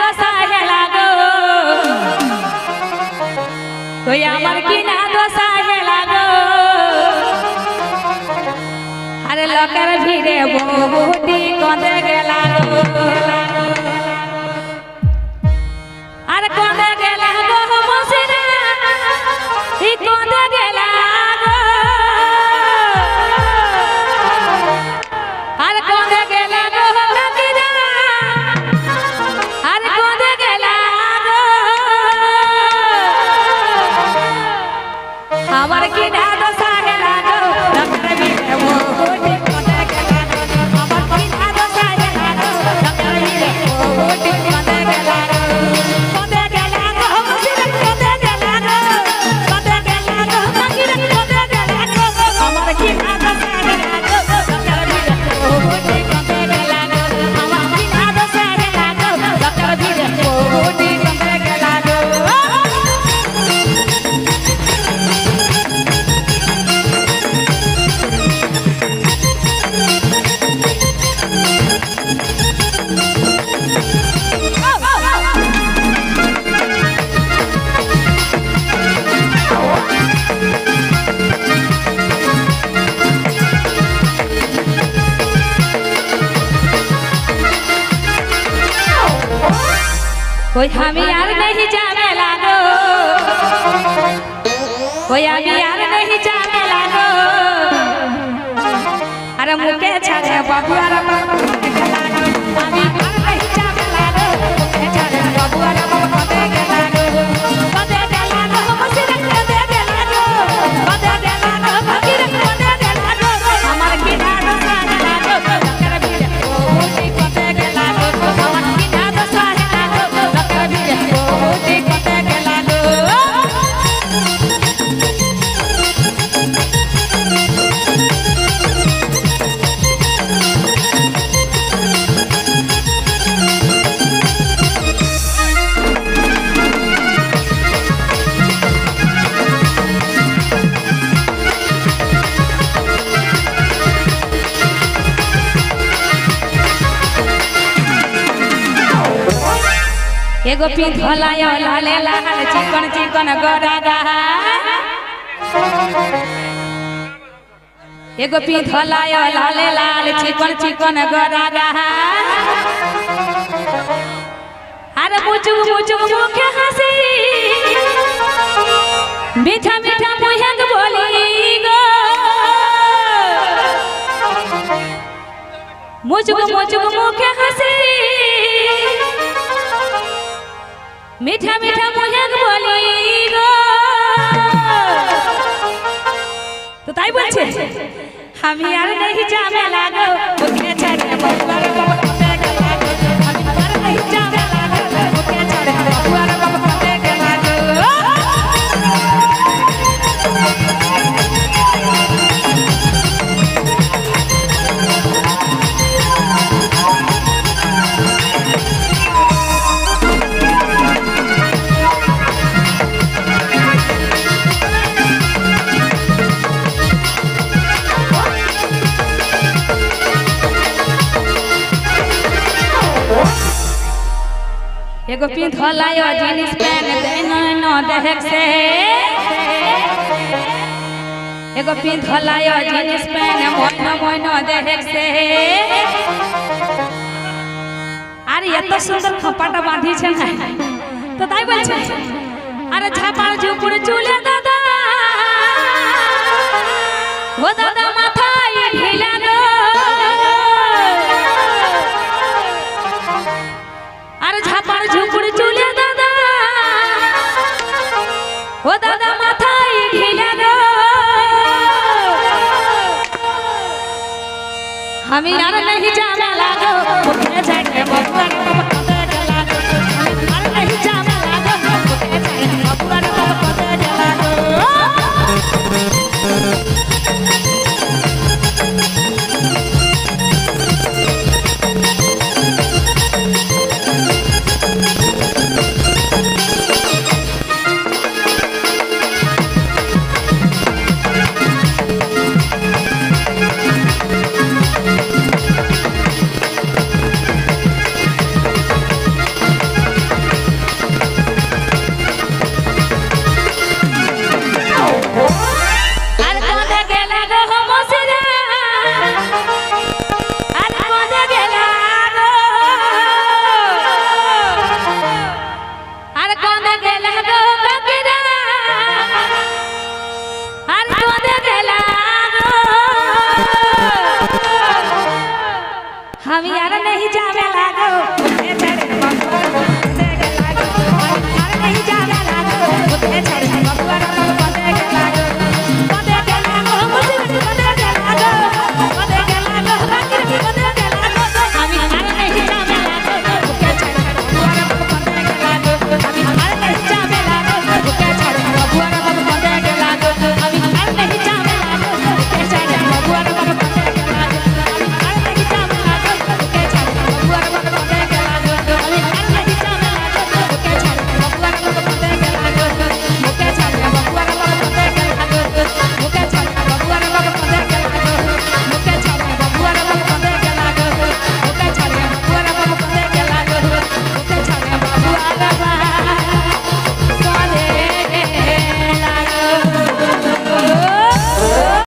দশা হেলা গো তুই আমার কি না দশা হেলা গো আরে লোকের ভিড়ে বহুটি কঁদে গেলা গো আর কঁদে গেলা গো মসিরা ই কঁদে গেলা গো আর কঁদে গেলা গো মসিরা আর কঁদে গেলা গো আমার কি না দশা গেলা গো লোকের ভিড়ে বহুটি কঁদে গেলা গো আমার কি না দশা গেলা গো লোকের ভিড়ে বহুটি কঁদে গেলা গো कोई हमी यार नहीं जाने लागो कोई हमी यार नहीं जाने लागो अरे मुके छाड़े बाबू अरे बाबू लागो हमी यार नहीं जाने लागो मुके छाड़े बाबू अरे बाबू लागो कदे लागो मसिर कदे लागो भगीर कदे लागो हमार की नाद साथ लागो कर भी ओ कदे लागो हमार की नाद साथ एगो पिंधलायो लाले लाल चिकन चिकन गरागा एगो पिंधलायो लाले लाल चिकन चिकन गरागा अरे मुचुक मुचुक मुखे हंसी मीठा मीठा मुहंग बोली गो मुचुक मुचुक मुखे हंसी मीठा मीठा मुहंग बोली गो तो ताई बोलছে আমি আর नहीं जाने लागो मुके छाड़े बाबू अरे बाबू कदे गला गो আমি আর नहीं जाने लागो मुके छाड़े बाबू अरे बाबू कदे गला गो एगो पिंधलायो जीन्स पैंट देनो देख से एगो पिंधलायो जीन्स पैंट मोइनो मोइनो देख से अरे एत सुंदर खपाटा बांधी छे ना तो ताई बोलছে अरे झापाड़ झुपुड़ चूले दादा ओ दादा माथाय ढिला गो अरे झापाड़ झुपुड़ चूले दादा ओ दादा माथाय ढिला गो हमी यार नहीं जाने लागो मुके छाड़े बाबू